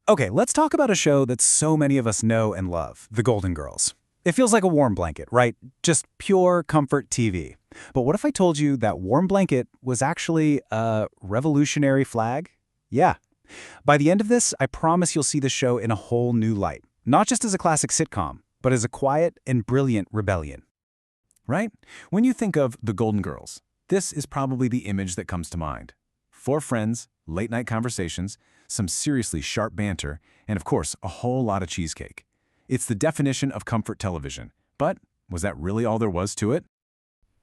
Okay, let's talk about a show that so many of us know and love, The Golden Girls. It feels like a warm blanket, right? Just pure comfort TV. But what if I told you that warm blanket was actually a revolutionary flag? Yeah. By the end of this, I promise you'll see the show in a whole new light. Not just as a classic sitcom, but as a quiet and brilliant rebellion. Right? When you think of The Golden Girls, this is probably the image that comes to mind. Four friends, late-night conversations, some seriously sharp banter, and of course, a whole lot of cheesecake. It's the definition of comfort television. But was that really all there was to it?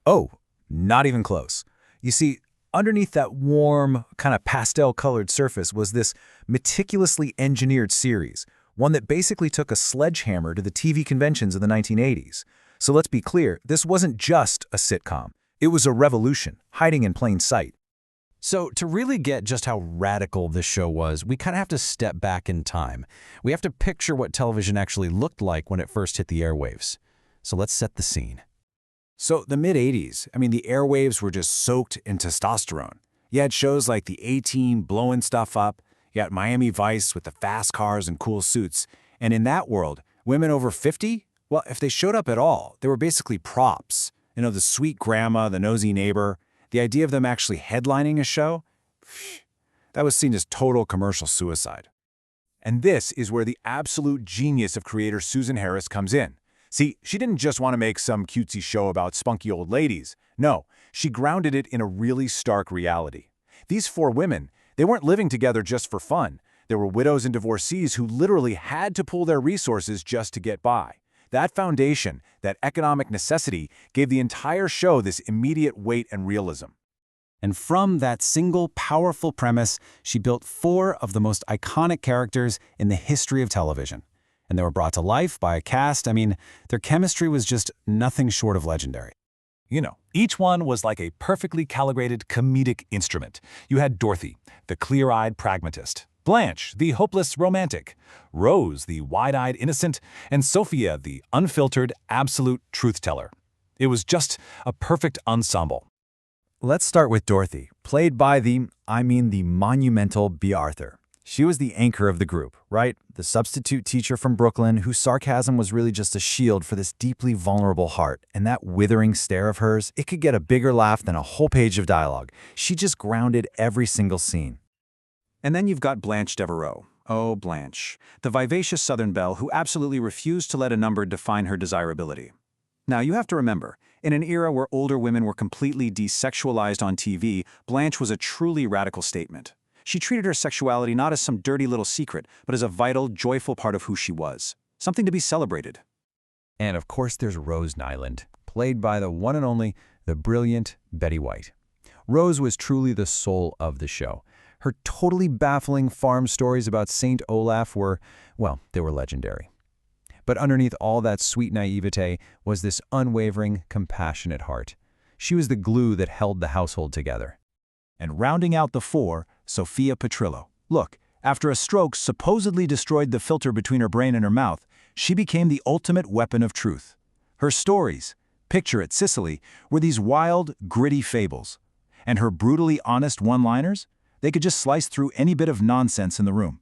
Oh, not even close. You see, underneath that warm, kind of pastel-colored surface was this meticulously engineered series, one that basically took a sledgehammer to the TV conventions of the 1980s. So let's be clear, this wasn't just a sitcom. It was a revolution, hiding in plain sight. So to really get just how radical this show was, we kind of have to step back in time. We have to picture what television actually looked like when it first hit the airwaves. So let's set the scene. So the mid-'80s, the airwaves were just soaked in testosterone. You had shows like the A-Team blowing stuff up. You had Miami Vice with the fast cars and cool suits. And in that world, women over 50, well, if they showed up at all, they were basically props. The sweet grandma, the nosy neighbor. The idea of them actually headlining a show, that was seen as total commercial suicide. And this is where the absolute genius of creator Susan Harris comes in. See, she didn't just want to make some cutesy show about spunky old ladies. No, she grounded it in a really stark reality. These four women, they weren't living together just for fun. They were widows and divorcees who literally had to pool their resources just to get by. That foundation, that economic necessity, gave the entire show this immediate weight and realism. And from that single powerful premise, she built four of the most iconic characters in the history of television. And they were brought to life by a cast. Their chemistry was just nothing short of legendary. Each one was like a perfectly calibrated comedic instrument. You had Dorothy, the clear-eyed pragmatist; Blanche, the hopeless romantic; Rose, the wide-eyed innocent; and Sophia, the unfiltered, absolute truth-teller. It was just a perfect ensemble. Let's start with Dorothy, played by the monumental Bea Arthur. She was the anchor of the group, right? The substitute teacher from Brooklyn whose sarcasm was really just a shield for this deeply vulnerable heart. And that withering stare of hers, it could get a bigger laugh than a whole page of dialogue. She just grounded every single scene. And then you've got Blanche Devereaux. Oh, Blanche, the vivacious Southern belle who absolutely refused to let a number define her desirability. Now, you have to remember, in an era where older women were completely desexualized on TV, Blanche was a truly radical statement. She treated her sexuality not as some dirty little secret, but as a vital, joyful part of who she was. Something to be celebrated. And of course there's Rose Nyland, played by the one and only, the brilliant Betty White. Rose was truly the soul of the show. Her totally baffling farm stories about Saint Olaf were, well, they were legendary. But underneath all that sweet naivete was this unwavering, compassionate heart. She was the glue that held the household together. And rounding out the four, Sophia Petrillo. Look, after a stroke supposedly destroyed the filter between her brain and her mouth, she became the ultimate weapon of truth. Her stories, picture it, Sicily, were these wild, gritty fables. And her brutally honest one-liners? They could just slice through any bit of nonsense in the room.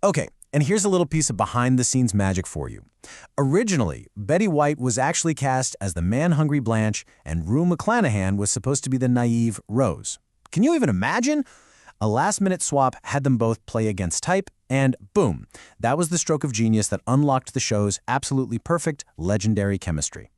Okay, and here's a little piece of behind-the-scenes magic for you. Originally, Betty White was actually cast as the man-hungry Blanche, and Rue McClanahan was supposed to be the naive Rose. Can you even imagine? A last-minute swap had them both play against type, and boom, that was the stroke of genius that unlocked the show's absolutely perfect, legendary chemistry.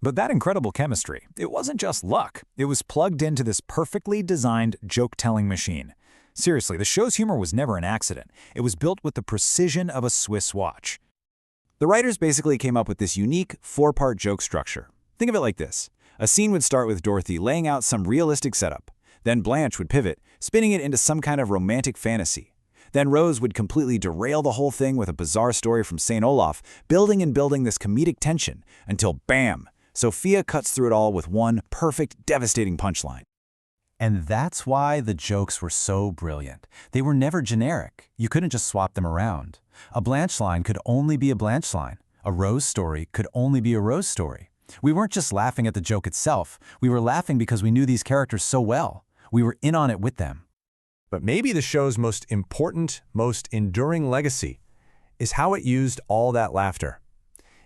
But that incredible chemistry, it wasn't just luck. It was plugged into this perfectly designed joke-telling machine. Seriously, the show's humor was never an accident. It was built with the precision of a Swiss watch. The writers basically came up with this unique four-part joke structure. Think of it like this. A scene would start with Dorothy laying out some realistic setup. Then Blanche would pivot, spinning it into some kind of romantic fantasy. Then Rose would completely derail the whole thing with a bizarre story from St. Olaf, building and building this comedic tension, until bam! Sophia cuts through it all with one perfect, devastating punchline. And that's why the jokes were so brilliant. They were never generic. You couldn't just swap them around. A Blanche line could only be a Blanche line. A Rose story could only be a Rose story. We weren't just laughing at the joke itself. We were laughing because we knew these characters so well. We were in on it with them. But maybe the show's most important, most enduring legacy is how it used all that laughter.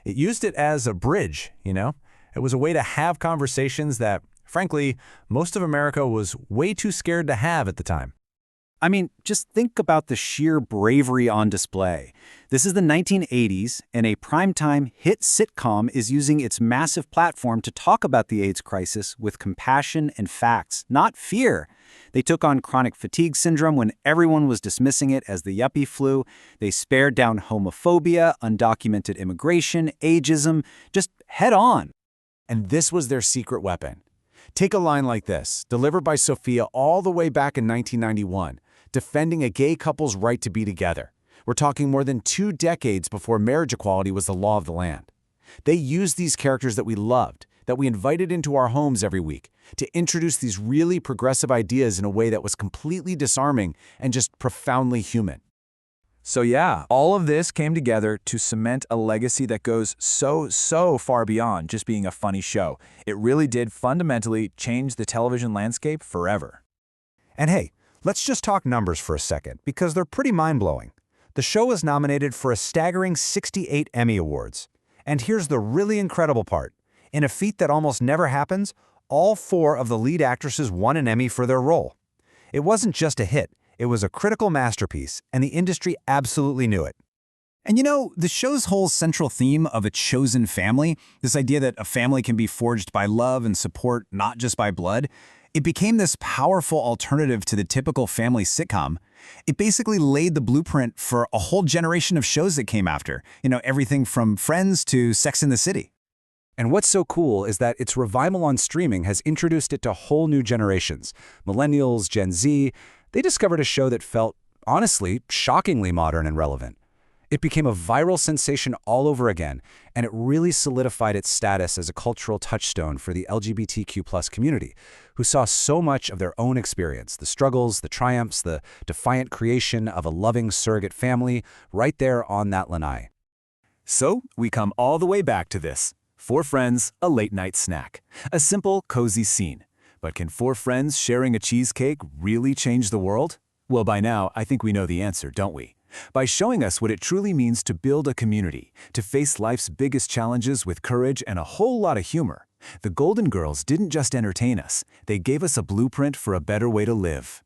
It used it as a bridge, you know? It was a way to have conversations that, frankly, most of America was way too scared to have at the time. I mean, just think about the sheer bravery on display. This is the 1980s, and a primetime hit sitcom is using its massive platform to talk about the AIDS crisis with compassion and facts, not fear. They took on chronic fatigue syndrome when everyone was dismissing it as the yuppie flu. They spared down homophobia, undocumented immigration, ageism, just head on. And this was their secret weapon. Take a line like this, delivered by Sophia all the way back in 1991, defending a gay couple's right to be together. We're talking more than 2 decades before marriage equality was the law of the land. They used these characters that we loved, that we invited into our homes every week, to introduce these really progressive ideas in a way that was completely disarming and just profoundly human. So yeah, all of this came together to cement a legacy that goes so far beyond just being a funny show. It really did fundamentally change the television landscape forever. And hey, let's just talk numbers for a second, because they're pretty mind-blowing. The show was nominated for a staggering 68 Emmy Awards. And here's the really incredible part. In a feat that almost never happens, all 4 of the lead actresses won an Emmy for their role. It wasn't just a hit. It was a critical masterpiece, and the industry absolutely knew it. And you know, the show's whole central theme of a chosen family, this idea that a family can be forged by love and support, not just by blood, it became this powerful alternative to the typical family sitcom. It basically laid the blueprint for a whole generation of shows that came after, you know, everything from Friends to Sex and the City. And what's so cool is that its revival on streaming has introduced it to whole new generations. Millennials, Gen Z, they discovered a show that felt, honestly, shockingly modern and relevant. It became a viral sensation all over again, and it really solidified its status as a cultural touchstone for the LGBTQ+ community, who saw so much of their own experience, the struggles, the triumphs, the defiant creation of a loving surrogate family right there on that lanai. So, we come all the way back to this. 4 friends, a late-night snack. A simple, cozy scene. But can 4 friends sharing a cheesecake really change the world? Well, by now, I think we know the answer, don't we? By showing us what it truly means to build a community, to face life's biggest challenges with courage and a whole lot of humor. The Golden Girls didn't just entertain us, they gave us a blueprint for a better way to live.